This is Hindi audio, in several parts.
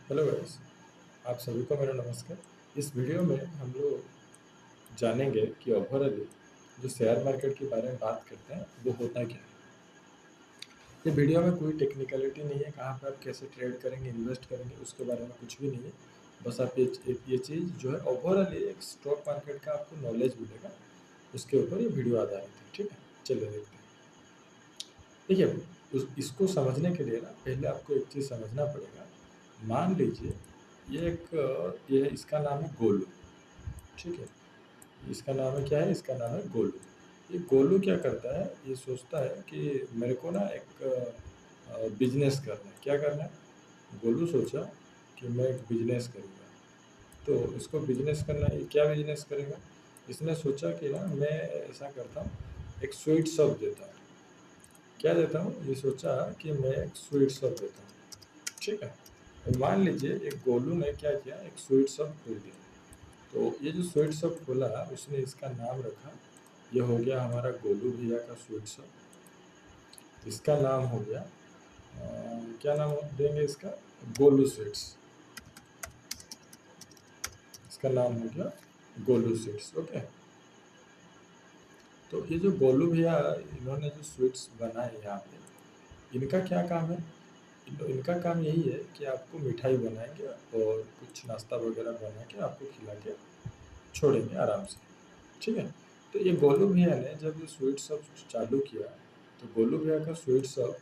हेलो गाइस, आप सभी को मेरा नमस्कार। इस वीडियो में हम लोग जानेंगे कि ओवरऑल जो शेयर मार्केट के बारे में बात करते हैं वो होता क्या है। ये वीडियो में कोई टेक्निकलिटी नहीं है, कहाँ पे आप कैसे ट्रेड करेंगे, इन्वेस्ट करेंगे, उसके बारे में कुछ भी नहीं है। बस आप ये चीज़ जो है ओवरऑल एक स्टॉक मार्केट का आपको नॉलेज मिलेगा, उसके ऊपर ये वीडियो आधारित है। ठीक है, चलिए देखते हैं। देखिए, इसको समझने के लिए ना पहले आपको एक चीज़ समझना पड़ेगा। मान लीजिए ये इसका नाम है गोलू। ठीक है, इसका नाम है क्या है, इसका नाम है गोलू। ये गोलू क्या करता है, ये सोचता है कि मेरे को ना एक बिजनेस करना है। क्या करना है, गोलू सोचा कि मैं एक बिजनेस करूँगा। तो इसको बिजनेस करना है, ये क्या बिजनेस करेगा। इसने सोचा कि ना मैं ऐसा करता हूँ, एक स्वीट शॉप देता हूँ। क्या देता हूँ, ये सोचा कि मैं एक स्वीट शॉप देता हूँ। ठीक है, तो मान लीजिए एक गोलू ने क्या किया, एक स्वीट शॉप खोल दिया। तो ये जो स्वीट शॉप खोला, उसने इसका नाम रखा, ये हो गया हमारा गोलू भैया का स्वीट शॉप। इसका नाम हो गया क्या नाम देंगे इसका, गोलू स्वीट्स। इसका नाम हो गया गोलू स्वीट्स। ओके, तो ये जो गोलू भैया, इन्होंने जो स्वीट्स बनाए यहाँ पे, इनका क्या काम है। इनका काम यही है कि आपको मिठाई बनाएंगे और कुछ नाश्ता वगैरह बना के आपको खिला के छोड़ेंगे आराम से। ठीक है, तो ये गोलू भैया ने जब ये स्वीट शॉप चालू किया, तो गोलू भैया का स्वीट शॉप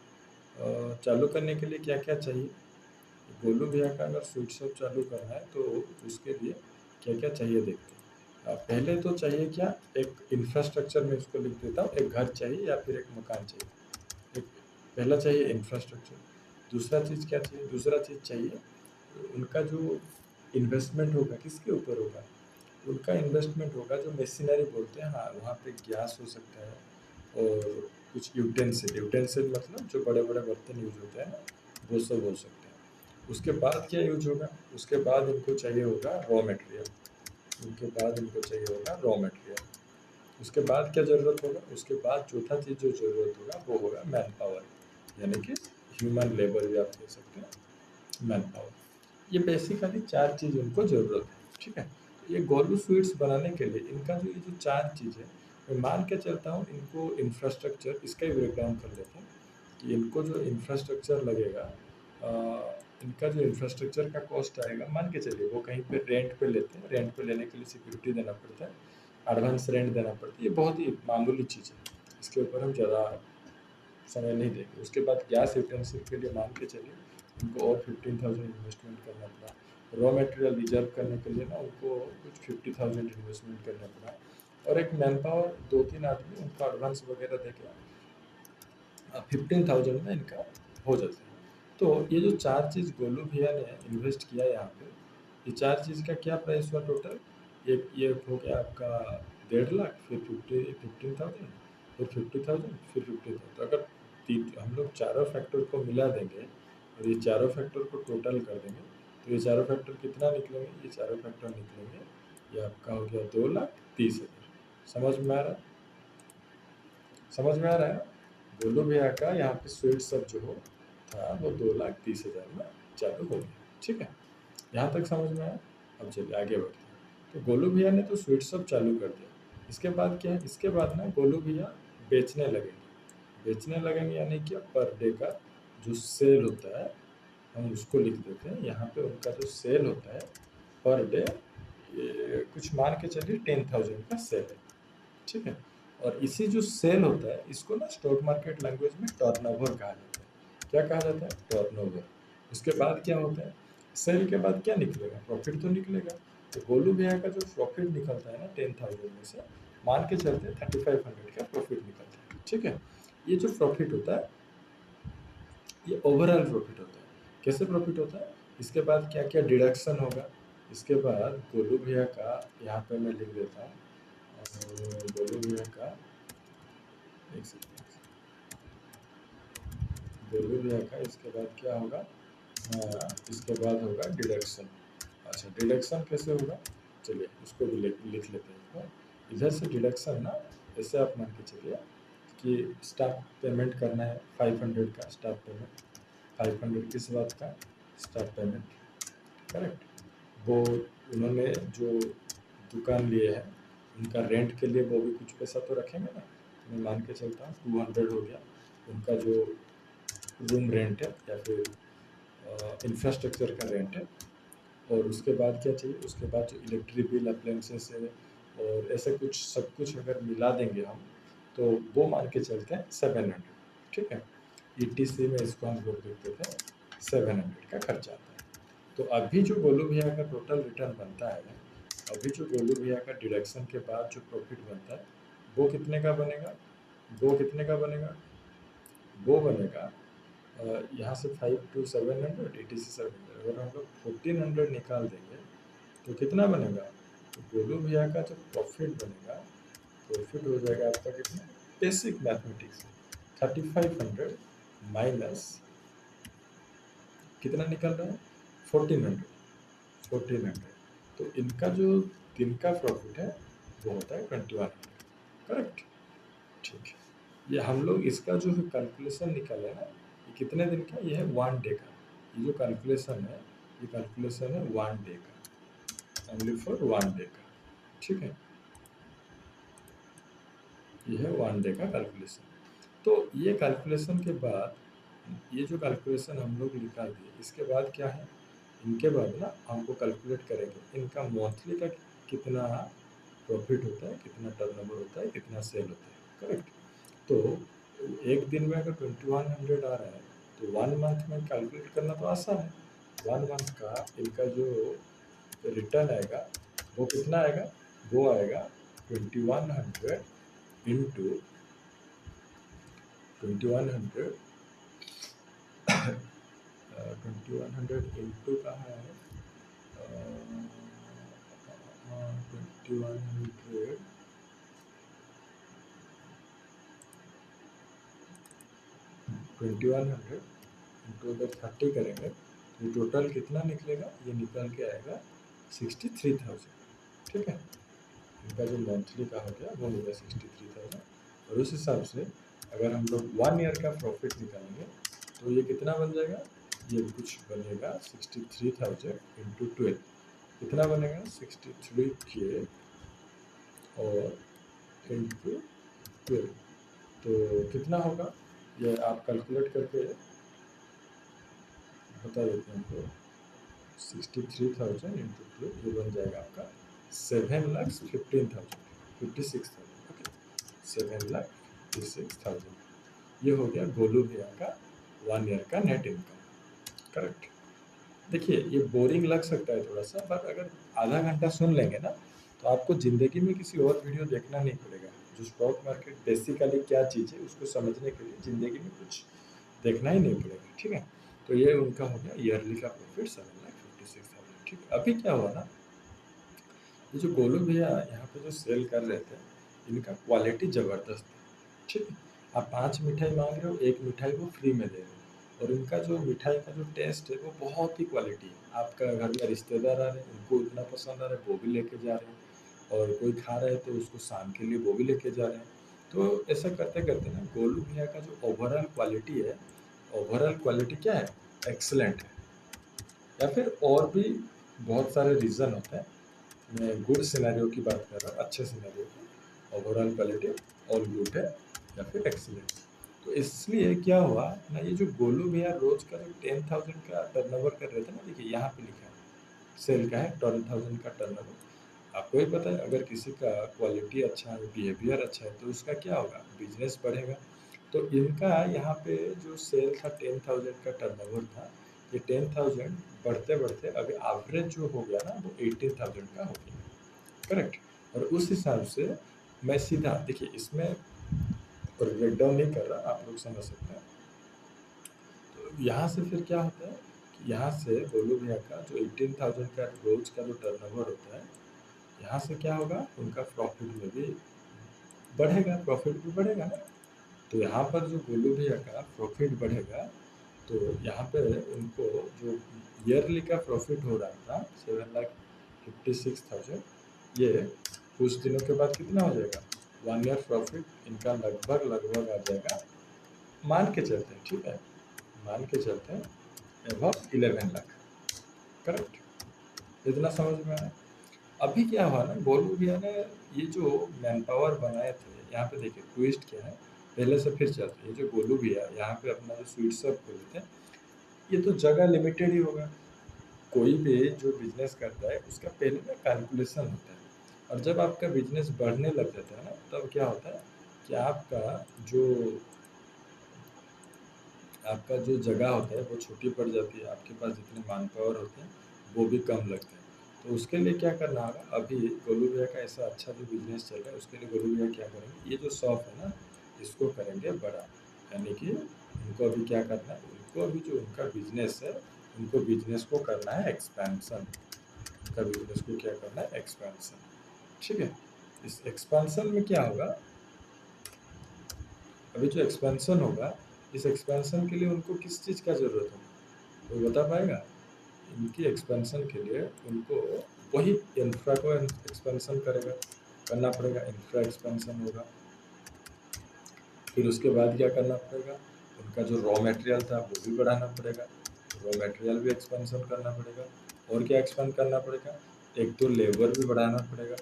चालू करने के लिए क्या क्या चाहिए। गोलू भैया का अगर स्वीट शॉप चालू करना है तो उसके लिए क्या क्या चाहिए देखते हैं। पहले तो चाहिए क्या, एक इंफ्रास्ट्रक्चर में इसको लिख देता हूँ, एक घर चाहिए या फिर एक मकान चाहिए। एक पहला चाहिए इंफ्रास्ट्रक्चर। दूसरा चीज़ क्या चाहिए, दूसरा चीज़ चाहिए उनका जो इन्वेस्टमेंट होगा किसके ऊपर होगा। उनका इन्वेस्टमेंट होगा जो मशीनरी बोलते हैं, हाँ वहाँ पे गैस हो सकता है और कुछ यूटेंसिल। यूटेंसिल मतलब जो बड़े बड़े बर्तन यूज होते हैं ना, वो सब हो सकते हैं। उसके बाद क्या यूज होगा, उसके बाद इनको चाहिए होगा रॉ मटेरियल। उनके बाद इनको चाहिए होगा रॉ मटेरियल। उसके बाद क्या ज़रूरत होगा, उसके बाद चौथा चीज़ जो ज़रूरत होगा वो होगा मैन पावर, यानी कि ह्यूमन लेबर भी आप कह सकते हैं, मैन पावर। ये बेसिकली चार चीज़ उनको ज़रूरत है। ठीक है, तो ये गोलू स्वीट्स बनाने के लिए इनका जो ये जो चार चीज़ है, मैं मान के चलता हूँ इनको इंफ्रास्ट्रक्चर, इसका ही ब्रेकडाउन कर लेते हैं कि इनको जो इंफ्रास्ट्रक्चर लगेगा, इनका जो इंफ्रास्ट्रक्चर का कॉस्ट आएगा, मान के चलिए वो कहीं पे रेंट पे लेते हैं, रेंट पे लेने के लिए सिक्योरिटी देना पड़ता है, एडवांस रेंट देना पड़ता है। ये बहुत ही मामूली चीज़ है, इसके ऊपर हम ज़्यादा समय नहीं देंगे। उसके बाद गैस यूटेंसिल के लिए मान के चलिए उनको और 15,000 इन्वेस्टमेंट करना पड़ा। रॉ मटेरियल रिजर्व करने के लिए ना उनको कुछ 50,000 इन्वेस्टमेंट करना पड़ा। और एक मैन पावर, दो तीन आदमी उनको एडवांस वगैरह देके 15,000 में इनका हो जाता है। तो ये जो चार चीज़ गोलू भैया ने इन्वेस्ट किया यहाँ पे, ये चार चीज़ का क्या प्राइस हुआ टोटल। ये हो गया आपका 1.5 लाख, फिर 15,000, फिर 50,000, फिर 50,000। तो अगर हम लोग चारों फैक्टर को मिला देंगे और ये चारों फैक्टर को टोटल कर देंगे, तो ये चारों फैक्टर कितना निकलेंगे, ये चारों फैक्टर निकलेंगे, ये आपका हो गया 2,30,000। समझ में आ रहा है, समझ में आ रहा है। गोलू भैया का यहाँ पे स्वीट सब जो हो था वो 2,30,000 में चालू हो गया। ठीक है, यहाँ तक समझ में आया। अब चलिए आगे बढ़ते हैं। तो गोलू भैया ने तो स्वीट शॉप चालू कर दिया। इसके बाद क्या है, इसके बाद ना गोलू भैया बेचने लगेंगे। बेचने लगेंगे यानी क्या, पर डे का जो सेल होता है, हम उसको लिख देते हैं यहाँ पे। उनका जो सेल होता है पर डे, ये कुछ मान के चलिए 10,000 का सेल है। ठीक है, और इसी जो सेल होता है इसको ना स्टॉक मार्केट लैंग्वेज में टर्नओवर कहा जाता है। क्या कहा जाता है, टर्नओवर। उसके बाद क्या होता है, सेल के बाद क्या निकलेगा, प्रॉफिट तो निकलेगा। तो गोलू भैया का जो प्रॉफिट निकलता है ना 10,000 में से, मान के चलते हैं 3,500 का प्रॉफिट निकलता है। ठीक है, ये जो प्रॉफिट होता है ये ओवरऑल प्रॉफिट होता है। कैसे प्रॉफिट होता है, इसके बाद क्या क्या डिडक्शन होगा। इसके बाद गोलू भैया का, यहाँ पे मैं लिख देता हूँ, गोलू भैया का, एक सेकेंड, गोलू भैया का इसके बाद क्या होगा, इसके बाद होगा डिडक्शन। अच्छा, डिडक्शन कैसे होगा, चलिए उसको भी लिख लेते हैं। इधर से डिडक्शन ना, ऐसे आप मान के चलिए कि स्टाफ पेमेंट करना है 500 का स्टाफ पेमेंट। 500 किस बात का, स्टाफ पेमेंट। करेक्ट। वो उन्होंने जो दुकान लिए है उनका रेंट के लिए वो भी कुछ पैसा तो रखेंगे ना। मैं मान के चलता हूँ 200 हो गया उनका जो रूम रेंट है या फिर इंफ्रास्ट्रक्चर का रेंट है। और उसके बाद क्या चाहिए, उसके बाद जो इलेक्ट्रिक बिल, अप्लायंसेस है और ऐसे कुछ सब कुछ अगर मिला देंगे हम, तो वो मान के चलते हैं 700। ठीक है, ईटीसी में इसको हम लोग देखते थे 700 का खर्चा आता है। तो अभी जो गोलू भैया का टोटल रिटर्न बनता है, अभी जो गोलू भैया का डिडक्शन के बाद जो प्रॉफिट बनता है वो कितने का बनेगा, वो कितने का बनेगा, वो बनेगा यहाँ से 5 to 700, ETC 700, अगर हम लोग 1400 निकाल देंगे तो कितना बनेगा। तो गोलू भैया का जो प्रॉफिट बनेगा, प्रॉफिट हो जाएगा आपका कितना, बेसिक मैथमेटिक्स 3500 माइनस कितना निकल रहा है 1400। तो इनका जो दिन का प्रॉफिट है वो होता है 2100। करेक्ट। ठीक है, ये हम लोग इसका जो कैलकुलेशन निकाले ना, ये कितने दिन का, ये है 1 डे का। ये जो कैलकुलेशन है, ये कैलकुलेशन है 1 डे का, ओनली फॉर 1 डे का। ठीक है, ये है 1 डे का कैलकुलेशन। तो ये कैलकुलेशन के बाद, ये जो कैलकुलेशन हम लोग निकाल दिए, इसके बाद क्या है, इनके बाद ना हमको कैलकुलेट करेंगे इनका मंथली का कितना प्रॉफिट होता है, कितना टर्नओवर होता है, कितना सेल होता है। करेक्ट। तो एक दिन में अगर 2100 आ रहा है तो 1 मंथ में कैलकुलेट करना तो आसान है। 1 मंथ का इनका जो रिटर्न आएगा वो कितना आएगा, वो आएगा 2100 इंटू 2100 2100 इंटू कहाँ है, 2100 इंटू अगर 30 करेंगे तो टोटल कितना निकलेगा, ये निकल के आएगा 63,000। ठीक है, इनका जो मंथली का हो गया वो हो गया 63,000। और उस हिसाब से अगर हम लोग 1 ईयर का प्रॉफिट निकालेंगे तो ये कितना बन जाएगा, ये कुछ बनेगा 63,000 इंटू 12, कितना बनेगा 63K और इंटू 12, तो कितना होगा ये आप कैलकुलेट करके बता देते हैं। तो 63,000 इंटू 12 ये बन जाएगा आपका 7,15,000, 56,000। ओके, 7,56,000 ये हो गया गोलू भैया का 1 ईयर का नेट इनकम। करेक्ट। देखिए ये बोरिंग लग सकता है थोड़ा सा, बट अगर आधा घंटा सुन लेंगे ना तो आपको ज़िंदगी में किसी और वीडियो देखना नहीं पड़ेगा। जो स्टॉक मार्केट बेसिकली क्या चीज़ है उसको समझने के लिए ज़िंदगी में कुछ देखना ही नहीं पड़ेगा। ठीक है, तो ये उनका हो गया ईयरली का प्रॉफिट 7,56,000। ठीक है, अभी क्या हुआ ना, ये जो गोलू भैया यहाँ पे जो सेल कर रहे थे, इनका क्वालिटी ज़बरदस्त है। ठीक है, आप 5 मिठाई मांग रहे हो, एक मिठाई वो फ्री में दे रहे हो, और इनका जो मिठाई का जो टेस्ट है वो बहुत ही क्वालिटी है। आपका घर में रिश्तेदार आ रहे हैं, उनको इतना पसंद आ रहा है वो भी लेके जा रहे हैं, और कोई खा रहे हैं तो उसको शाम के लिए वो भी लेके जा रहे हैं। तो ऐसा करते करते ना गोलू भैया का जो ओवरऑल क्वालिटी है, ओवरऑल क्वालिटी क्या है, एक्सलेंट है। या फिर और भी बहुत सारे रीज़न होते हैं, मैं गुड सिनेरियो की बात कर रहा हूँ, अच्छे सिनेरियो की। ओवरऑल क्वालिटी ऑल गुड है या फिर एक्सीलेंट। तो इसलिए क्या हुआ ना, ये जो गोलू भैया रोज का जो 10,000 का टर्नओवर कर रहे थे ना, देखिए यहाँ पे लिखा है सेल का है 12,000 का टर्नओवर। आपको ही पता है अगर किसी का क्वालिटी अच्छा है, बिहेवियर अच्छा है, तो उसका क्या होगा, बिजनेस बढ़ेगा। तो इनका यहाँ पे जो सेल था 10,000 का टर्नओवर था, ये 10,000 बढ़ते बढ़ते अभी एवरेज जो हो गया ना वो 18,000 का हो गया। करेक्ट। और उस हिसाब से मैं सीधा देखिए इसमें ब्रेक डाउन नहीं कर रहा, आप लोग समझ सकते हैं। तो यहाँ से फिर क्या होता है कि यहाँ से गोलू भैया का जो 18,000 का रोज का जो टर्नओवर होता है, यहाँ से क्या होगा, उनका प्रॉफिट में भी बढ़ेगा, प्रॉफिट भी बढ़ेगा ना। तो यहाँ पर जो गोलू भैया का प्रॉफिट बढ़ेगा, तो यहाँ पे उनको जो ईयरली का प्रॉफिट हो रहा था 7,56,000, ये कुछ दिनों के बाद कितना हो जाएगा, 1 ईयर प्रॉफिट इनका लगभग लगभग आ जाएगा, मान के चलते हैं। ठीक है, मान के चलते हैं अबाउट 11 लाख। करेक्ट। इतना समझ में आया। अभी क्या हुआ ना, गोलू भैया ने ये जो मैन पावर बनाए थे, यहाँ पे देखिए ट्विस्ट क्या है, पहले से फिर चलते हैं। ये जो गोलू भैया यहाँ पे अपना जो स्वीट शॉप खोले थे, ये तो जगह लिमिटेड ही होगा। कोई भी जो बिजनेस करता है उसका पहले ना कैलकुलेशन होता है, और जब आपका बिजनेस बढ़ने लग जाता है ना, तब क्या होता है कि जो आपका जो जगह होता है वो छोटी पड़ जाती है, आपके पास जितने मैन पावर होते हैं वो भी कम लगते हैं। तो उसके लिए क्या करना होगा, अभी गोलू भैया का ऐसा अच्छा जो बिजनेस चल रहा है, उसके लिए गोलू भैया क्या करेंगे, ये जो शॉप है ना, इसको करेंगे बड़ा। यानी कि उनको अभी क्या करना है, उनको अभी जो उनका बिजनेस है, उनको बिजनेस को करना है एक्सपेंशन। उनका बिजनेस को क्या करना है, एक्सपेंशन। ठीक है। इस एक्सपेंशन में क्या होगा, अभी जो एक्सपेंशन होगा, इस एक्सपेंशन के लिए उनको किस चीज़ का ज़रूरत होगा, कोई बता पाएगा? इनकी एक्सपेंशन के लिए उनको वही इंफ्रा को एक्सपेंशन करेगा, करना पड़ेगा, इंफ्रा एक्सपेंशन होगा। फिर उसके बाद क्या करना पड़ेगा, उनका जो रॉ मटेरियल था वो भी बढ़ाना पड़ेगा, रॉ मटेरियल भी एक्सपेंशन करना पड़ेगा। और क्या एक्सपेंड करना पड़ेगा, एक तो लेबर भी बढ़ाना पड़ेगा,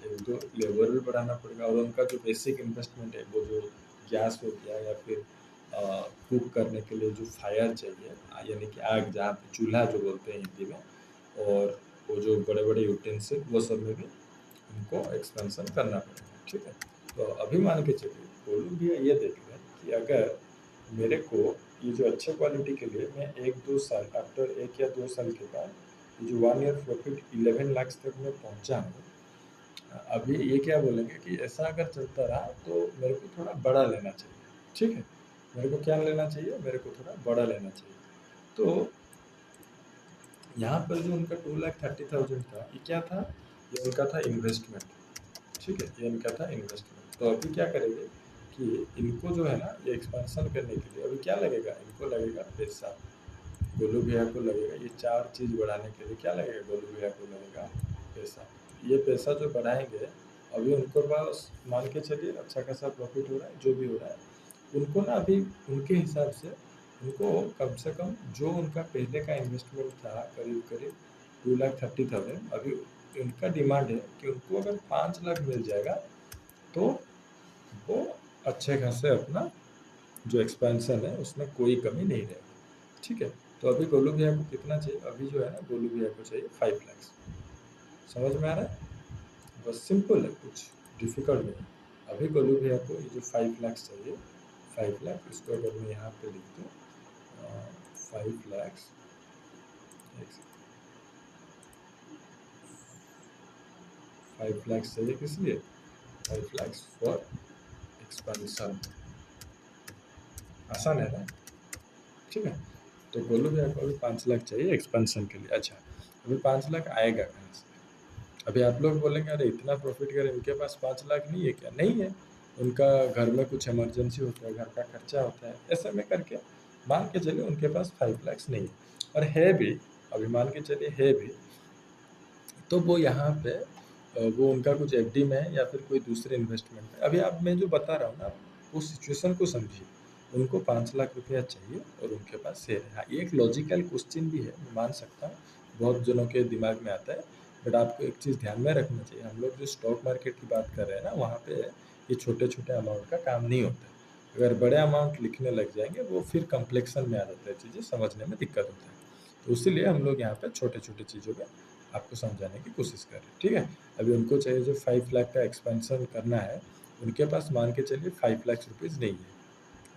एक तो लेबर भी बढ़ाना पड़ेगा। और उनका जो बेसिक इन्वेस्टमेंट है, वो जो गैस हो गया या फिर कुक करने के लिए जो फायर चाहिए, यानी कि आग, जहाँ पे चूल्हा जो बोलते हैं हिंदी में, और वो जो बड़े बड़े यूटेंसिल, वो सब में भी उनको एक्सपेंशन करना पड़ेगा। ठीक है। तो अभी मान के चलिए गोलू भैया ये देख रहे हैं कि अगर मेरे को ये जो अच्छे क्वालिटी के लिए मैं 1-2 साल, आफ्टर 1 या 2 साल के बाद, ये जो 1 ईयर प्रॉफिट 11 लाख तक मैं पहुंचा हूँ, अभी ये क्या बोलेंगे कि ऐसा अगर चलता रहा तो मेरे को थोड़ा बड़ा लेना चाहिए। ठीक है। मेरे को क्या लेना चाहिए, मेरे को थोड़ा बड़ा लेना चाहिए। तो यहाँ पर जो उनका 2,30,000 था, ये क्या था, ये उनका था इन्वेस्टमेंट। ठीक है, ये इनका था इन्वेस्टमेंट। तो अभी क्या करेंगे कि इनको जो है ना, ये एक्सपेंशन करने के लिए अभी क्या लगेगा, इनको लगेगा पैसा। गोलू भैया को लगेगा, ये चार चीज़ बढ़ाने के लिए क्या लगेगा, गोलू भैया को लगेगा पैसा। ये पैसा जो बढ़ाएंगे, अभी उनको पास मान के चलिए अच्छा खासा प्रॉफिट हो रहा है, जो भी हो रहा है, उनको ना अभी उनके हिसाब से उनको कम से कम जो उनका पहले का इन्वेस्टमेंट था, करीब करीब 2,30,000, अभी उनका डिमांड है कि उनको अगर 5 लाख मिल जाएगा तो वो अच्छे खासे अपना जो एक्सपेंशन है उसमें कोई कमी नहीं रहेगी। ठीक है। तो अभी गोलू भैया को कितना चाहिए, अभी जो है ना गोलू भैया को चाहिए 5 लाख। समझ में आ रहा है? बस सिंपल है, कुछ डिफिकल्ट नहीं है। अभी गोलू भैया को ये जो 5 लाख चाहिए, 5 लाख, इसको अगर मैं यहाँ पे लिख दूँ 5 लाख, 5 लाख चाहिए किस लिए, 5 लाख फॉर एक्सपेंशन। आसान है ना? ठीक है। तो गोलू भैया को अभी 5 लाख चाहिए एक्सपेंशन के लिए। अच्छा, अभी 5 लाख आएगा कहाँ से? अभी आप लोग बोलेंगे अरे इतना प्रॉफिट करे, उनके पास 5 लाख नहीं है क्या? नहीं है, उनका घर में कुछ इमरजेंसी होता है, घर का खर्चा होता है, ऐसे में करके मान के चलिए उनके पास 5 लाख नहीं है। और है भी, अभी मान के चलिए है भी, तो वो यहाँ पे वो उनका कुछ एफडी में है या फिर कोई दूसरे इन्वेस्टमेंट में। अभी आप मैं जो बता रहा हूँ ना, वो सिचुएशन को समझिए। उनको 5 लाख रुपया चाहिए और उनके पास शेयर है। हाँ, ये एक लॉजिकल क्वेश्चन भी है, मैं मान सकता हूँ, बहुत जनों के दिमाग में आता है। बट आपको एक चीज़ ध्यान में रखना चाहिए, हम लोग जो स्टॉक मार्केट की बात कर रहे हैं ना, वहाँ पे ये छोटे छोटे अमाउंट का काम नहीं होता है। अगर बड़े अमाउंट लिखने लग जाएंगे, वो फिर कम्प्लेक्सन में आ जाता है, चीज़ें समझने में दिक्कत होता है। तो इसीलिए हम लोग यहाँ पे छोटे छोटे चीज़ों में आपको समझाने की कोशिश कर रहे हैं। ठीक है। अभी उनको चाहिए जो 5 लाख का एक्सपेंशन करना है, उनके पास मान के चलिए 5 लाख रुपीज़ नहीं है,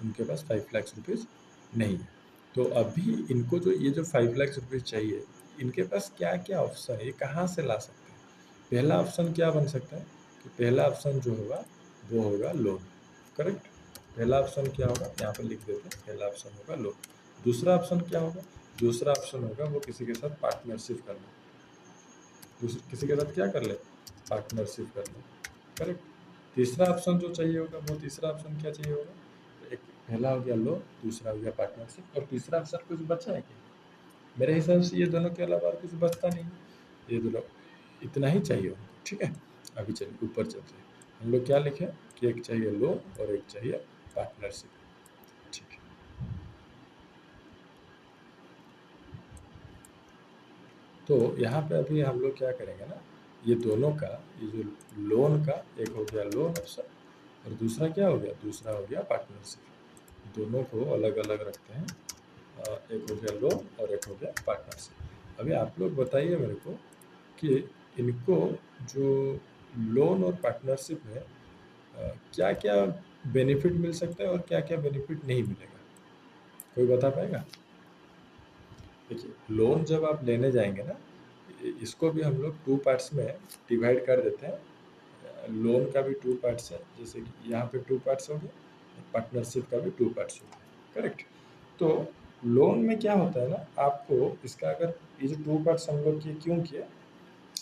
उनके पास 5 लाख रुपीज़ नहीं है। तो अभी इनको जो ये जो 5 लाख रुपीज़ चाहिए, इनके पास क्या क्या ऑप्शन है, ये कहाँ से ला सकते हैं? पहला ऑप्शन क्या बन सकता है कि पहला ऑप्शन जो होगा वो होगा लोन। करेक्ट। पहला ऑप्शन क्या होगा, यहाँ पर लिख देते हैं, पहला ऑप्शन होगा लोन। दूसरा ऑप्शन क्या होगा, दूसरा ऑप्शन होगा वो किसी के साथ पार्टनरशिप करना। किसी के साथ क्या कर ले, पार्टनरशिप कर ले। करेक्ट। तीसरा ऑप्शन जो चाहिए होगा, वो तीसरा ऑप्शन क्या चाहिए होगा, तो एक पहला हो गया लो, दूसरा हो गया पार्टनरशिप, और तीसरा ऑप्शन कुछ बचा है क्या? मेरे हिसाब से ये दोनों के अलावा और कुछ बचता नहीं है। ये दोनों, इतना ही चाहिए उनको। ठीक है। अभी चलिए ऊपर चलते हैं। हम लोग क्या लिखे कि एक चाहिए लो और एक चाहिए पार्टनरशिप। ठीक है। तो यहाँ पे अभी हम लोग क्या करेंगे ना, ये दोनों का, ये जो लोन का, एक हो गया लोन ऑप्शन और दूसरा क्या हो गया, दूसरा हो गया पार्टनरशिप। दोनों को अलग अलग रखते हैं। एक हो गया लोन और एक हो गया पार्टनरशिप। अभी आप लोग बताइए मेरे को कि इनको, जो लोन और पार्टनरशिप में क्या क्या बेनिफिट मिल सकता है और क्या क्या बेनिफिट नहीं मिलेगा, कोई बता पाएगा? देखिए, लोन जब आप लेने जाएंगे ना, इसको भी हम लोग टू पार्ट्स में डिवाइड कर देते हैं। लोन का भी टू पार्ट्स है, जैसे कि यहाँ पे टू पार्ट्स हो गए, पार्टनरशिप का भी टू पार्ट्स हो गए, करेक्ट। तो लोन में क्या होता है ना, आपको इसका, अगर ये जो टू पार्ट्स हम लोग किए क्यों किए,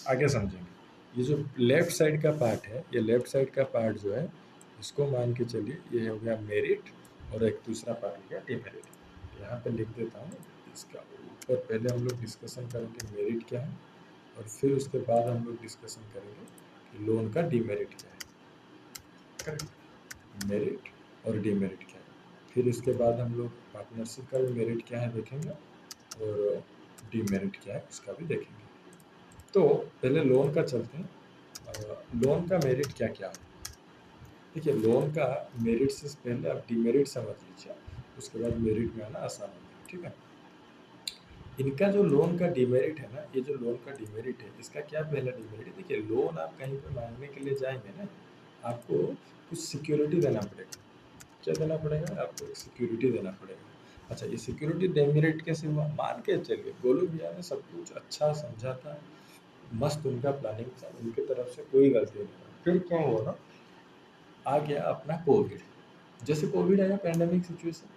आगे समझेंगे। ये जो लेफ्ट साइड का पार्ट है, ये लेफ्ट साइड का पार्ट जो है, इसको मान के चलिए ये हो गया मेरिट और एक दूसरा पार्ट हो गया डिमेरिट। यहाँ पे लिख देता हूँ इसका ऊपर। पहले हम लोग डिस्कशन करेंगे मेरिट क्या है, और फिर उसके बाद हम लोग डिस्कशन करेंगे कि लोन का डिमेरिट क्या है, करेक्ट। मेरिट और डिमेरिट क्या है, फिर इसके बाद हम लोग पार्टनरशिप का भी मेरिट क्या है देखेंगे और डिमेरिट क्या है उसका भी देखेंगे। तो पहले लोन का चलते हैं। लोन का मेरिट क्या क्या है? देखिए, लोन का मेरिट से पहले आप डिमेरिट समझ लीजिए, उसके बाद मेरिट में आना आसान होगा, ठीक है। इनका जो लोन का डिमेरिट है ना, ये जो लोन का डिमेरिट है, इसका क्या पहला डिमेरिट है? देखिए, लोन आप कहीं पे मांगने के लिए जाएंगे ना, आपको कुछ सिक्योरिटी देना पड़ेगा। क्या देना पड़ेगा? आपको एक सिक्योरिटी देना पड़ेगा। अच्छा, ये सिक्योरिटी डेमेरिट कैसे हुआ? मान के चलिए गोलू भैया ने सब कुछ अच्छा समझा था, मस्त उनका प्लानिंग था, उनकी तरफ से कोई गलती नहीं। फिर क्या हुआ ना, आ गया अपना कोविड। जैसे कोविड आया, पैंडेमिक सिचुएशन।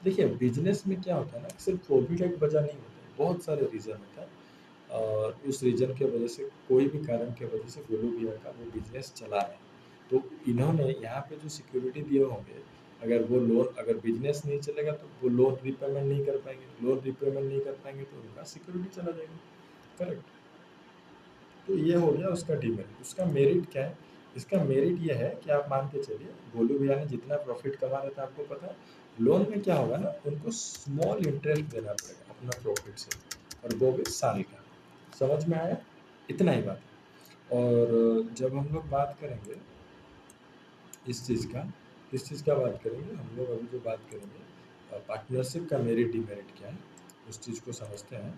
देखिए, बिजनेस में क्या होता है ना, सिर्फ कोविड एक वजह नहीं होता है, बहुत सारे रीज़न होता है। और उस रीजन के वजह से, कोई भी कारण के वजह से गोलू भैया का वो बिजनेस चला नहीं। तो इन्होंने यहाँ पे जो सिक्योरिटी दिए होंगे, अगर वो लोन, अगर बिजनेस नहीं चलेगा तो वो लोन रिपेमेंट नहीं कर पाएंगे, लोन रिपेमेंट नहीं कर पाएंगे तो उनका सिक्योरिटी चला जाएगा, करेक्ट। तो ये हो गया उसका डिमेरिट। उसका मेरिट क्या है? इसका मेरिट ये है कि आप मान के चलिए गोलू भैया ने जितना प्रॉफिट कमा रहा था आपको पता है, लोन में क्या होगा ना, उनको स्मॉल इंटरेस्ट देना पड़ेगा अपना प्रॉफिट से, और वो भी साल का। समझ में आया? इतना ही बात है। और जब हम लोग बात करेंगे इस चीज़ का, किस चीज़ का बात करेंगे हम लोग, अभी जो बात करेंगे पार्टनरशिप का मेरिट डिमेरिट क्या है, उस चीज़ को समझते हैं।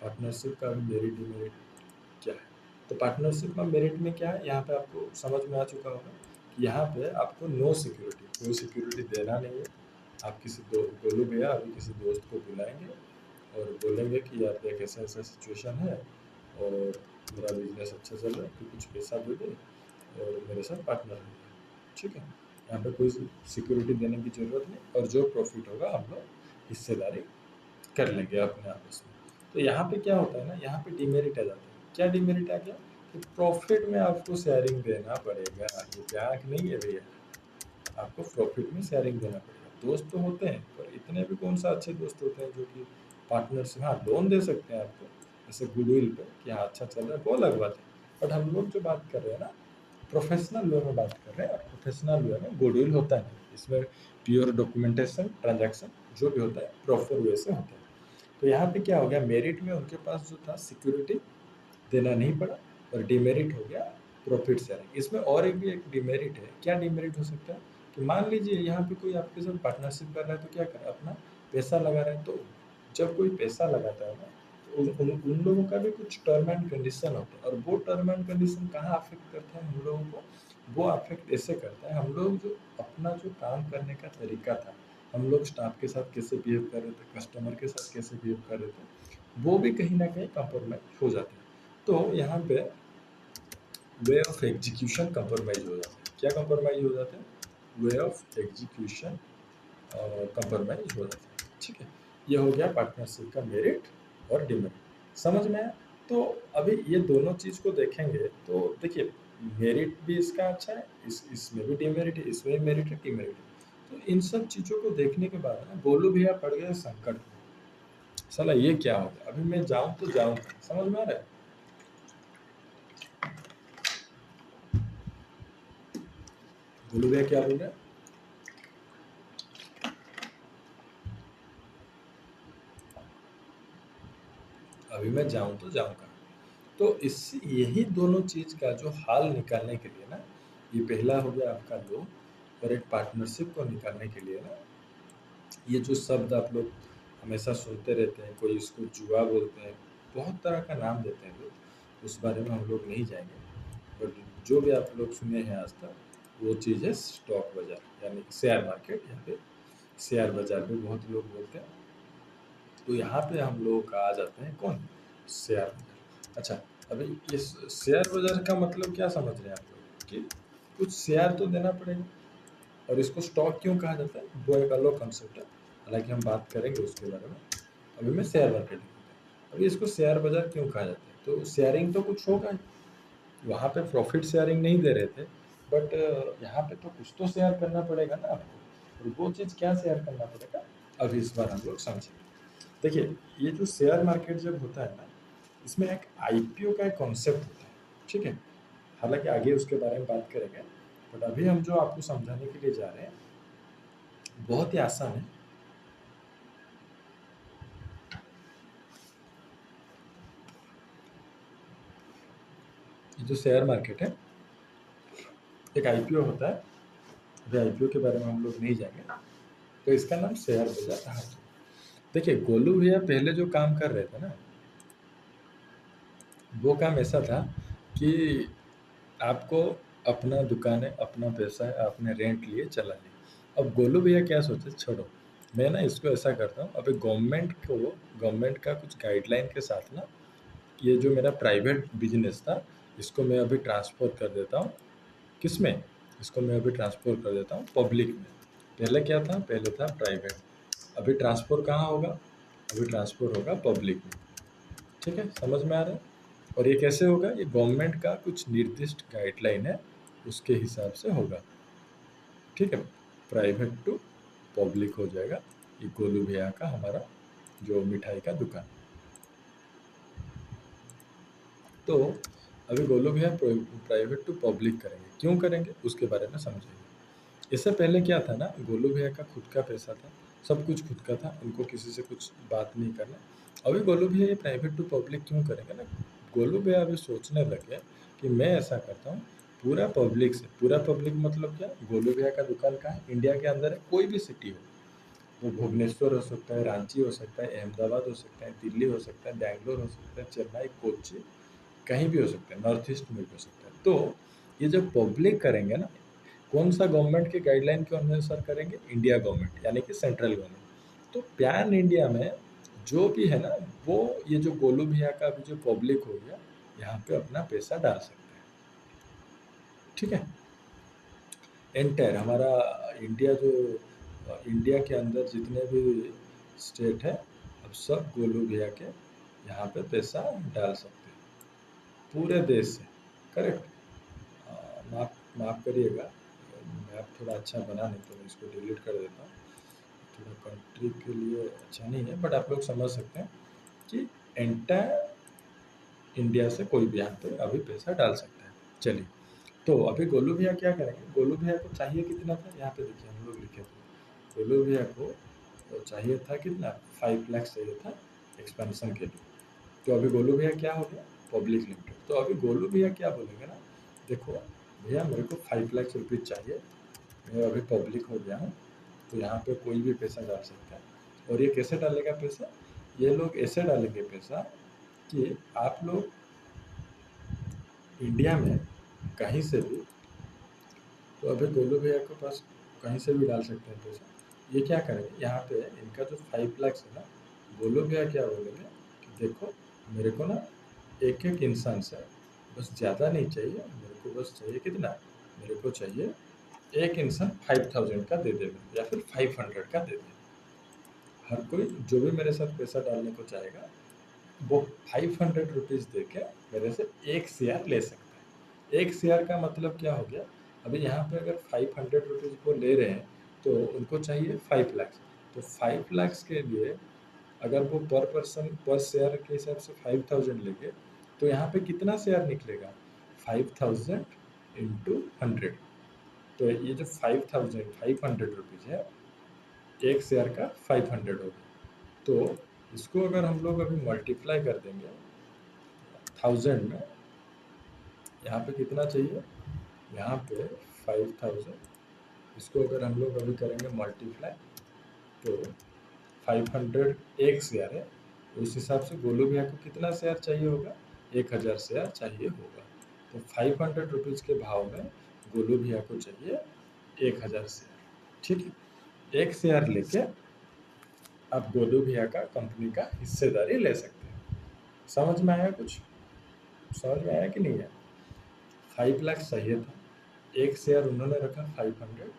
पार्टनरशिप का मेरिट डिमेरिट क्या है? तो पार्टनरशिप का मेरिट में क्या है, यहाँ पे आपको समझ में आ चुका होगा कि यहाँ पे आपको नो सिक्योरिटी, कोई सिक्योरिटी देना नहीं है। आप किसी दो, गोलू भैया अभी किसी दोस्त को बुलाएंगे और बोलेंगे कि यार देख, ऐसा ऐसा सिचुएशन है और मेरा बिजनेस अच्छा चल रहा है, तो कुछ पैसा दे दे और मेरे साथ पार्टनर हो जाए, ठीक है। यहाँ पे कोई सिक्योरिटी देने की ज़रूरत नहीं, और जो प्रॉफिट होगा हम लोग हिस्सेदारी कर लेंगे अपने आपस में। तो यहाँ पे क्या होता है ना, यहाँ पे डिमेरिट आ जाता है। क्या डिमेरिट आ गया? कि प्रॉफिट में आपको शेयरिंग देना पड़ेगा। ये ब्याज नहीं है भैया, आपको प्रॉफिट में शेयरिंग देना पड़ेगा। दोस्त तो होते हैं, पर इतने भी कौन सा अच्छे दोस्त होते हैं जो कि पार्टनर्स, हाँ लोन दे सकते हैं आपको जैसे गुडविल पे कि हाँ अच्छा चल रहा है, वो अलग बात है। बट हम लोग जो बात कर रहे हैं ना, प्रोफेशनल वे में बात कर रहे हैं, और प्रोफेशनल वे में गुडविल होता है नहीं, इसमें प्योर डॉक्यूमेंटेशन ट्रांजैक्शन जो भी होता है प्रॉपर वे से होता है। तो यहाँ पे क्या हो गया, मेरिट में उनके पास जो था सिक्योरिटी देना नहीं पड़ा, और डिमेरिट हो गया प्रॉफिट शेयरिंग। इसमें और एक भी एक डिमेरिट है। क्या डिमेरिट हो सकता है? कि मान लीजिए यहाँ पे कोई आपके साथ पार्टनरशिप कर रहा है, तो क्या करे, अपना पैसा लगा रहा है। तो जब कोई पैसा लगाता है ना, तो उन लोगों का भी कुछ टर्म एंड कंडीशन होता है, और वो टर्म एंड कंडीशन कहाँ अफेक्ट करता है हम लोगों को? वो अफेक्ट ऐसे करता है, हम लोग जो अपना जो काम करने का तरीका था, हम लोग स्टाफ के साथ कैसे बिहेव कर रहे थे, कस्टमर के साथ कैसे बिहेव कर रहे थे, वो भी कहीं ना कहीं कंप्रोमाइज हो जाते हैं। तो यहाँ पे वे ऑफ एग्जीक्यूशन कंप्रोमाइज हो जाता है। क्या कंप्रोमाइज हो जाता है? वे ऑफ एग्जीक्यूशन कंप्रोमाइज हो जाता है, ठीक है। ये हो गया पार्टनरशिप का मेरिट और डिमेरिट, समझ में आया? तो अभी ये दोनों चीज़ को देखेंगे तो देखिए, मेरिट भी इसका अच्छा है, इसमें भी डिमेरिट है, इसमें भी मेरिट है, डिमेरिट है। तो इन सब चीज़ों को देखने के बाद ना गोलू भैया पड़ गए संकट में। साला ये क्या हो गया, अभी मैं जाऊँ तो जाऊँ, समझ में आ रहा है? गोलू भैया क्या बोल रहे हैं? अभी मैं जाऊँ तो जाऊँ कहाँ? तो इस यही दोनों चीज़ का जो हाल निकालने के लिए ना, ये पहला हो गया आपका लोन, और एक पार्टनरशिप को निकालने के लिए ना, ये जो शब्द आप लोग हमेशा सुनते रहते हैं, कोई इसको जुआ बोलते हैं, बहुत तरह का नाम देते हैं लोग, उस बारे में हम लोग नहीं जाएंगे। बट जो भी आप लोग सुने हैं आज तक, वो चीज़ है स्टॉक बाजार, यानी शेयर मार्केट। यहाँ पे शेयर बाजार भी बहुत लोग बोलते हैं। तो यहाँ पे हम लोग का आ जाते हैं कौन, शेयर बाजार। अच्छा, अभी ये शेयर बाजार का मतलब क्या समझ रहे हैं आप लोग, कि कुछ शेयर तो देना पड़ेगा, और इसको स्टॉक क्यों कहा जाता है, वो एक अलग कंसेप्ट है, हालांकि हम बात करेंगे उसके बारे में। अभी मैं शेयर मार्केट, अभी इसको शेयर बाजार क्यों कहा जाता है, तो शेयरिंग तो कुछ होगा ही। वहाँ पे प्रॉफिट शेयरिंग नहीं दे रहे थे, बट यहाँ पे तो कुछ तो शेयर करना पड़ेगा ना आपको, और वो चीज़ क्या शेयर करना पड़ेगा, अभी इस बार हम लोग समझेंगे। देखिए, ये जो शेयर मार्केट जब होता है ना, इसमें एक आईपीओ का एक कॉन्सेप्ट होता है, ठीक है। हालांकि आगे उसके बारे में बात करेंगे, बट अभी हम जो आपको समझाने के लिए जा रहे हैं, बहुत ही आसान है। ये जो शेयर मार्केट है, एक आईपीओ होता है। अभी आईपीओ के बारे में हम लोग नहीं जाएंगे, तो इसका नाम शेयर बाजार कहा जाता है। देखिए, गोलू भैया पहले जो काम कर रहे थे ना, वो काम ऐसा था कि आपको अपना दुकान है, अपना पैसा है, आपने रेंट लिए चला लिया। अब गोलू भैया क्या सोचे, छोड़ो, मैं ना इसको ऐसा करता हूँ, अभी गवर्नमेंट का कुछ गाइडलाइन के साथ ना, ये जो मेरा प्राइवेट बिजनेस था, इसको मैं अभी ट्रांसफ़र कर देता हूँ, किस में, इसको मैं अभी ट्रांसफ़र कर देता हूँ पब्लिक में। पहले क्या था, पहले था प्राइवेट, अभी ट्रांसफ़र कहाँ होगा, अभी ट्रांसफ़र होगा पब्लिक में। ठीक है, समझ में आ रहा है। और ये कैसे होगा, ये गवर्नमेंट का कुछ निर्दिष्ट गाइडलाइन है, उसके हिसाब से होगा। ठीक है, प्राइवेट टू पब्लिक हो जाएगा ये गोलू भैया का, हमारा जो मिठाई का दुकान। तो अभी गोलू भैया प्राइवेट टू पब्लिक करेंगे, क्यों करेंगे उसके बारे में समझेंगे। इससे पहले क्या था ना, गोलू भैया का खुद का पैसा था, सब कुछ खुद का था, उनको किसी से कुछ बात नहीं करना। अभी गोलू भैया ये प्राइवेट टू पब्लिक क्यों करेंगे ना, गोलू भैया अभी सोचने लगे कि मैं ऐसा करता हूँ, पूरा पब्लिक से, पूरा पब्लिक मतलब क्या, गोलू भैया का दुकान कहाँ है, इंडिया के अंदर है, कोई भी सिटी हो, वो भुवनेश्वर हो सकता है, रांची हो सकता है, अहमदाबाद हो सकता है, दिल्ली हो सकता है, बैंगलोर हो सकता है, चेन्नई, कोच्चि, कहीं भी हो सकता है, नॉर्थ ईस्ट में भी हो सकता है। तो ये जब पब्लिक करेंगे ना, कौन सा गवर्नमेंट के गाइडलाइन के अनुसार करेंगे, इंडिया गवर्नमेंट, यानी कि सेंट्रल गवर्नमेंट। तो पैन इंडिया में जो भी है ना, वो ये जो गोलू भैया का भी जो पब्लिक हो गया, यहाँ पे अपना पैसा डाल सकता है। ठीक है, एंटायर हमारा इंडिया जो, इंडिया के अंदर जितने भी स्टेट है, अब सब गोलू भैया के यहाँ पे पैसा डाल सकते हैं, पूरे देश से। करेक्ट। माफ़ माफ़ करिएगा, मैप थोड़ा अच्छा बना नहीं, तो मैं इसको डिलीट कर देता हूँ। थोड़ा कंट्री के लिए अच्छा नहीं है, बट आप लोग समझ सकते हैं कि एंटायर इंडिया से कोई भी यहाँ पे अभी पैसा डाल सकता है। चलिए, तो अभी गोलू भैया क्या करेंगे, गोलू भैया को चाहिए कितना था, यहाँ पे देखिए हम लोग लिखे थे, गोलू भैया को चाहिए था कितना, 5 लाख चाहिए था एक्सपेंशन के लिए। तो अभी गोलू भैया क्या हो गया, पब्लिक लिमिटेड। तो अभी गोलू भैया क्या बोलेंगे ना, देखो भैया, मेरे को 5 लाख रुपीज़ चाहिए, मैं अभी पब्लिक हो गया हूँ, तो यहाँ पे कोई भी पैसा डाल सकता है। और ये कैसे डालेगा पैसा, ये लोग ऐसे डालेंगे पैसा कि आप लोग इंडिया में कहीं से भी, तो अभी गोलू भैया के पास कहीं से भी डाल सकते हैं पैसा। ये क्या करेंगे, यहाँ पे इनका जो 5 लाख है ना, गोलू भैया क्या बोलेंगे कि देखो, मेरे को ना एक एक इंसान से बस ज़्यादा नहीं चाहिए, मेरे को बस चाहिए कितना, मेरे को चाहिए एक इंसान 5,000 का दे देगा, या फिर 500 का दे देगा। हर कोई जो भी मेरे साथ पैसा डालने को चाहेगा, वो 500 रुपीज़ दे के मेरे से एक शेयर ले सकता है। एक शेयर का मतलब क्या हो गया, अभी यहाँ पे अगर 500 रुपीज़ वो ले रहे हैं, तो उनको चाहिए 5 लाख। तो 5 लाख के लिए अगर वो पर पर्सन पर शेयर के हिसाब से 5,000 लेंगे, तो यहाँ पे कितना शेयर निकलेगा, 5,000 इंटू 100। तो ये जो 5,500 रुपीज़ है, एक शेयर का 500 हो गया। तो इसको अगर हम लोग अभी मल्टीप्लाई कर देंगे 1000 में, यहाँ पे कितना चाहिए, यहाँ पे 5000, इसको अगर हम लोग अभी करेंगे मल्टीप्लाई तो 500 एक शेयर है, उस हिसाब से गोलू भैया को कितना शेयर चाहिए होगा, 1000 शेयर चाहिए होगा। तो 500 रुपीज़ के भाव में गोलू भैया को चाहिए 1000 शेयर। ठीक है, एक शेयर लेके आप गोलू भैया का कंपनी का हिस्सेदारी ले सकते हैं। समझ में आया कुछ, समझ में आया कि नहीं है। 5 लाख चाहिए था, एक शेयर उन्होंने रखा 500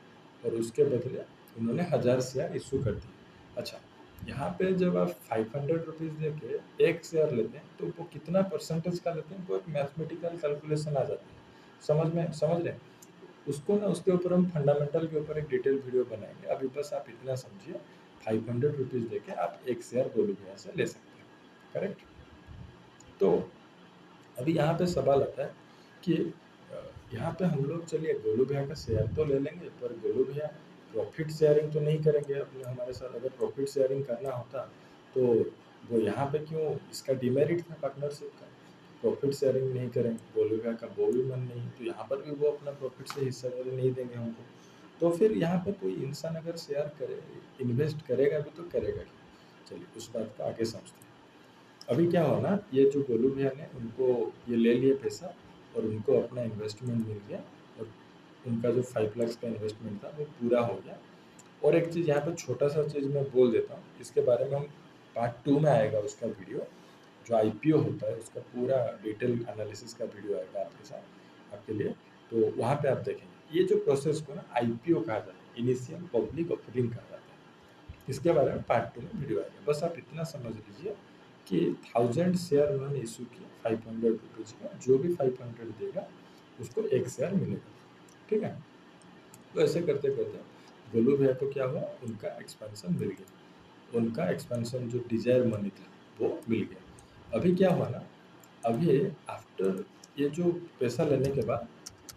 और उसके बदले उन्होंने 1000 शेयर इशू कर दिए। अच्छा, यहाँ पे जब आप 500 रुपीज़ दे के एक शेयर लेते हैं तो वो कितना परसेंटेज का लेते हैं, वो एक मैथमेटिकल कैलकुलेशन आ जाती है। समझ रहे हैं उसको ना, उसके ऊपर हम फंडामेंटल के ऊपर एक डिटेल वीडियो बनाएंगे। अभी बस आप इतना समझिए, 500 रुपीज़ दे के आप एक शेयर गोलू भैया से ले सकते हैं, करेक्ट। तो अभी यहाँ पे सवाल आता है कि यहाँ पे हम लोग चलिए गोलू भैया का शेयर तो ले लेंगे, पर गोलू भैया प्रॉफिट शेयरिंग तो नहीं करेंगे अपने हमारे साथ। अगर प्रॉफिट शेयरिंग करना होता तो वो यहाँ पे क्यों, इसका डिमेरिट था पार्टनरशिप का, प्रॉफिट शेयरिंग नहीं करेंगे, गोलू भैया का वो भी मन नहीं, तो यहाँ पर भी वो अपना प्रॉफिट से हिस्सेदारी नहीं देंगे हमको। तो फिर यहाँ पे कोई इंसान अगर शेयर करे, इन्वेस्ट करेगा भी तो करेगा क्या, चलिए उस बात का आगे समझते हैं। अभी क्या हुआ ना, ये जो गोलू भैया ने उनको ये ले लिए पैसा और उनको अपना इन्वेस्टमेंट मिल गया, और उनका जो 5 लाख का इन्वेस्टमेंट था वो पूरा हो गया। और एक चीज़ यहाँ पे छोटा सा चीज़ मैं बोल देता हूँ, इसके बारे में हम पार्ट 2 में आएगा उसका वीडियो, जो आईपीओ होता है उसका पूरा डिटेल एनालिसिस का वीडियो आएगा आपके साथ, आपके लिए। तो वहाँ पे आप देखेंगे ये जो प्रोसेस को ना आईपीओ कहा जाता है, इनिशियल पब्लिक ऑफरिंग कहा जाता है। इसके बारे में पार्ट 2 में वीडियो आएगा। बस आप इतना समझ लीजिए कि 1000 शेयर उन्होंने इशू किया 500 रुपीज़ का, जो भी 500 देगा उसको एक शेयर मिलेगा। ठीक है, तो ऐसे करते करते गोलू भैया को क्या हुआ, उनका एक्सपेंशन मिल गया, उनका एक्सपेंशन जो डिजायर मनी था वो मिल गया। अभी क्या हुआ ना, अभी आफ्टर ये जो पैसा लेने के बाद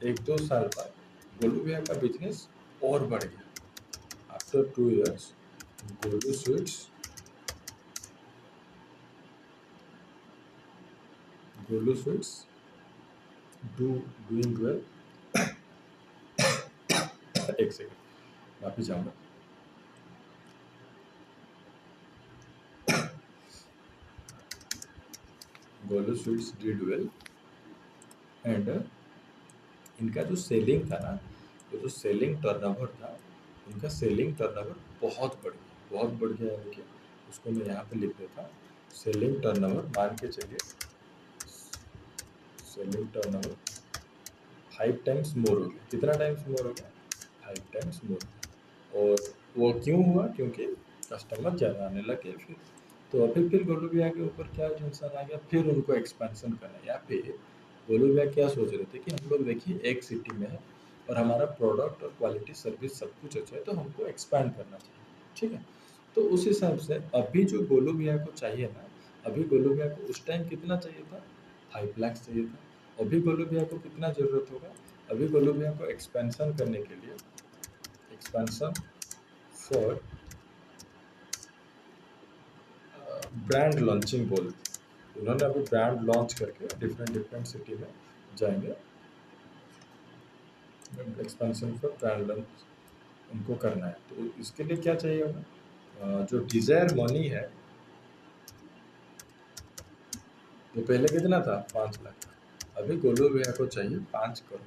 1-2 साल बाद गोलू भैया का बिजनेस और बढ़ गया। After 2 years Golu sweets doing well. एक सेकंड वापिस जाऊंगा। Golu sweets did well and इनका जो सेलिंग था ना, वो जो सेलिंग टर्नओवर था, उनका सेलिंग टर्नओवर बहुत बढ़ गया, बहुत बढ़ गया है। देखिए उसको मैं यहाँ पे लिख देता हूँ, सेलिंग टर्नओवर मान के चलिए, सेलिंग टर्नओवर 5 टाइम्स मोर हो गया। कितना टाइम्स मोर हो गया, 5 टाइम्स मोर। और वो क्यों हुआ, क्योंकि कस्टमर ज़्यादा आने लगे फिर। तो अभी फिर गोलू भैया के ऊपर क्या टेंशन आ गया, फिर उनको एक्सपेंशन करना है। या फिर गोलू भैया क्या सोच रहे थे कि हम लोग देखिए एक सिटी में है और हमारा प्रोडक्ट और क्वालिटी सर्विस सब कुछ अच्छा है, तो हमको एक्सपैंड करना चाहिए। ठीक है, तो उस हिसाब से अभी जो गोलू भैया को चाहिए ना, अभी गोलू भैया को उस टाइम कितना चाहिए था, 5 लाख चाहिए था। अभी गोलू भैया को कितना ज़रूरत होगा, अभी गोलू भैया को एक्सपेंशन करने के लिए, एक्सपेंशन फॉर ब्रांड लॉन्चिंग बोलते, उन्होंने अभी ब्रांड लॉन्च करके डिफरेंट डिफरेंट सिटी में जाएंगे। एक्सपेंशन फॉर ब्रांड लॉन्च उनको करना है, तो इसके लिए क्या चाहिए होगा, जो डिजायर मनी है वो पहले कितना था, 5 लाख, अभी गोलू भैया को चाहिए 5 करोड़,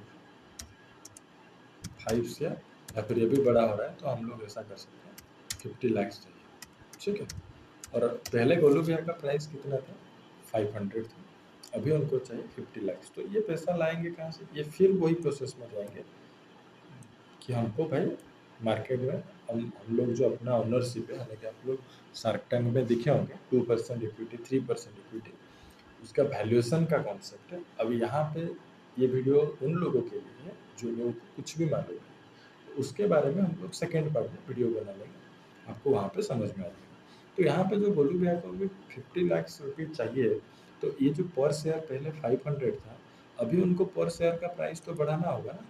5 से, या फिर ये भी बड़ा हो रहा है तो हम लोग ऐसा कर सकते हैं 50 लाख चाहिए। ठीक है, और पहले गोलू भैया का प्राइस कितना था, 500 था, अभी उनको चाहिए 50 लाख। तो ये पैसा लाएंगे कहाँ से, ये फिर वही प्रोसेस में जाएंगे कि हमको भाई मार्केट में हम लोग जो अपना ओनरशिप है, हालांकि आप लोग शार्क टैंक में दिखे होंगे 2% इक्विटी, 3% इक्विटी, उसका वैल्यूएशन का कॉन्सेप्ट है। अब यहाँ पे ये वीडियो उन लोगों के लिए है जो लोग कुछ भी मालूम है, तो उसके बारे में हम लोग सेकेंड पार्ट में वीडियो बना लेंगे, आपको वहाँ पे समझ में आ जाएगा। तो यहाँ पे जो गोलू भैया को अभी 50 लाख रुपीज़ चाहिए, तो ये जो पर शेयर पहले 500 था, अभी उनको पर शेयर का प्राइस तो बढ़ाना होगा ना।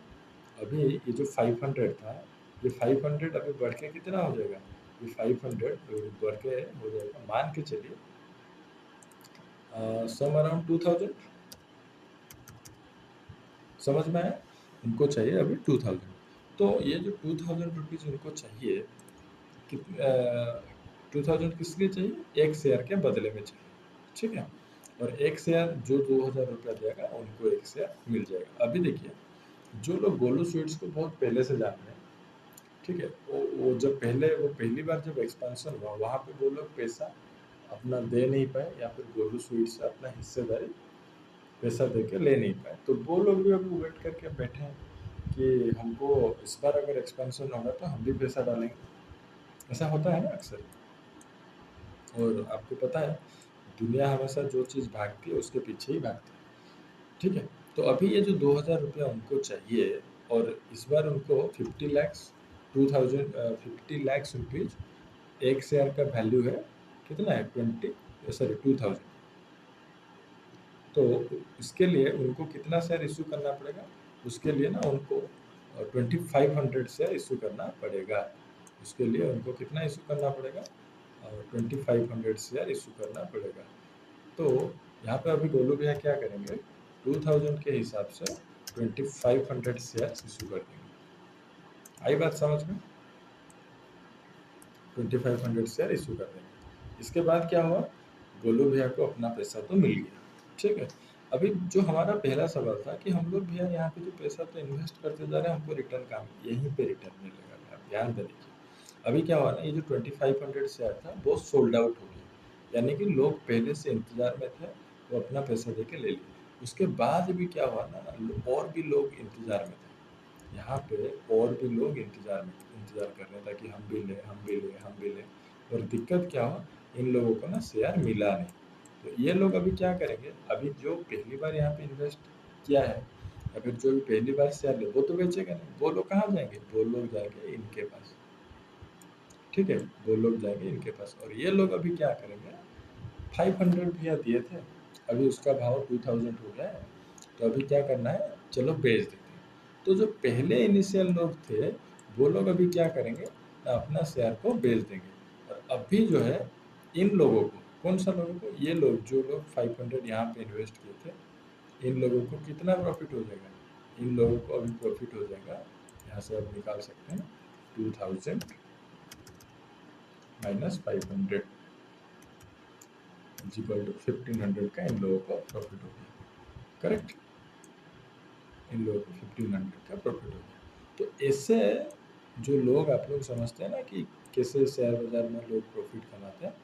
अभी ये जो 500 था, ये 500 अभी बढ़ के कितना हो जाएगा, ये 500 बढ़ के हो जाएगा, मान के चलिए सम अराउंड 2000। समझ में आया? उनको चाहिए अभी 2000। तो ये जो 2000 रुपीज़ उनको चाहिए, 2000 किस लिए चाहिए? एक शेयर के बदले में चाहिए, ठीक है। और एक शेयर जो 2000 रुपया देगा उनको एक शेयर मिल जाएगा। अभी देखिए, जो लोग गोलू स्वीट्स को बहुत पहले से जान रहे हैं, ठीक है, वो जब वो पहली बार जब एक्सपेंशन हुआ, वहाँ पे वो लोग पैसा अपना दे नहीं पाए, या फिर गोलू स्वीट्स से अपना हिस्सेदारी पैसा दे के ले नहीं पाए, तो वो लोग भी अभी वेट करके बैठे हैं कि हमको इस बार अगर एक्सपेंशन होगा तो हम भी पैसा डालेंगे। ऐसा होता है ना अक्सर। और आपको पता है, दुनिया हमेशा जो चीज़ भागती है उसके पीछे ही भागती है, ठीक है। तो अभी ये जो 2000 रुपया उनको चाहिए, और इस बार उनको 50 लाख 2000 50 लाख रुपीज़, एक शेयर का वैल्यू है कितना है? 2000। तो इसके लिए उनको कितना शेयर इशू करना पड़ेगा? उसके लिए ना उनको 2500 शेयर इशू करना पड़ेगा। उसके लिए उनको कितना इशू करना पड़ेगा? 2500 शेयर इशू करना पड़ेगा। तो यहाँ पे अभी गोलू भैया क्या करेंगे? 2000 के हिसाब से 2500 शेयर इशू कर देंगे। आई बात समझ में? 2500 शेयर इशू कर देंगे। इसके बाद क्या हुआ? गोलू भैया को अपना पैसा तो मिल गया, ठीक है। अभी जो हमारा पहला सवाल था कि हम लोग भैया यहाँ पे जो पैसा तो इन्वेस्ट करते जा रहे हैं, हमको रिटर्न कहाँ, यहीं पे रिटर्न मिलेगा। आप ध्यान से देखिए, अभी क्या हुआ ना, ये जो 2500 शेयर था वो सोल्ड आउट हो गया, यानी कि लोग पहले से इंतजार में थे, वो अपना पैसा दे के ले लिए। उसके बाद भी क्या हुआ ना, और भी लोग इंतजार में थे यहाँ पे, और भी लोग इंतजार कर रहे थे कि हम भी लें, हम भी लें, हम भी लें। और दिक्कत क्या हुआ, इन लोगों को ना शेयर मिला नहीं। तो ये लोग अभी क्या करेंगे? अभी जो पहली बार यहाँ पे इन्वेस्ट किया है, या फिर जो भी पहली बार शेयर ले, वो तो बेचेगा नहीं। वो लोग कहाँ जाएंगे? वो लोग जाएंगे इनके पास, ठीक है। वो लोग जाएंगे इनके पास, और ये लोग अभी क्या करेंगे? 500 भैया दिए थे, अभी उसका भाव 2000 हो गया है, तो अभी क्या करना है? चलो बेच देते हैं। तो जो पहले इनिशियल लोग थे, वो लोग अभी क्या करेंगे? अपना शेयर को बेच देंगे। और अभी जो है, इन लोगों को, कौन सा लोगों को? ये लोग जो लोग 500 यहाँ पे इन्वेस्ट किए थे, इन लोगों को कितना प्रॉफिट हो जाएगा? इन लोगों को अभी प्रॉफिट हो जाएगा, यहाँ से आप निकाल सकते हैं, 2000 माइनस 500 इक्वल टू 1500 का इन लोगों को प्रॉफिट हो गया, करेक्ट। इन लोगों को 1500 का प्रॉफिट हो गया। तो ऐसे जो लोग, आप लोग समझते हैं ना कि कैसे शेयर बाजार में लोग प्रॉफिट कमाते हैं,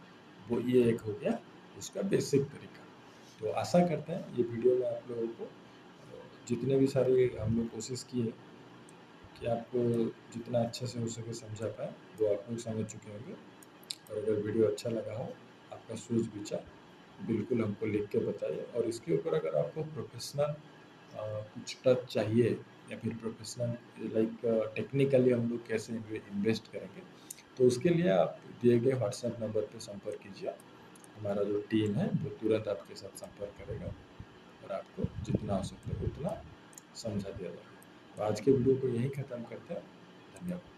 वो ये एक हो गया उसका बेसिक तरीका। तो आशा करते हैं ये वीडियो में आप लोगों को जितने भी सारे हम लोग कोशिश किए कि आपको जितना अच्छे से हो सके समझा पाए, वो आप लोग समझ चुके होंगे। और अगर वीडियो अच्छा लगा हो, आपका सोच विचार बिल्कुल हमको लिख के बताइए। और इसके ऊपर अगर आपको प्रोफेशनल कुछ टच चाहिए, या फिर प्रोफेशनल लाइक टेक्निकली हम लोग कैसे इन्वेस्ट करेंगे, तो उसके लिए आप दिए गए व्हाट्सएप नंबर पर संपर्क कीजिए। हमारा जो टीम है वो तुरंत आपके साथ संपर्क करेगा, और आपको जितना हो सके उतना समझा दिया जाएगा। तो आज के वीडियो को यहीं ख़त्म करते हैं। धन्यवाद।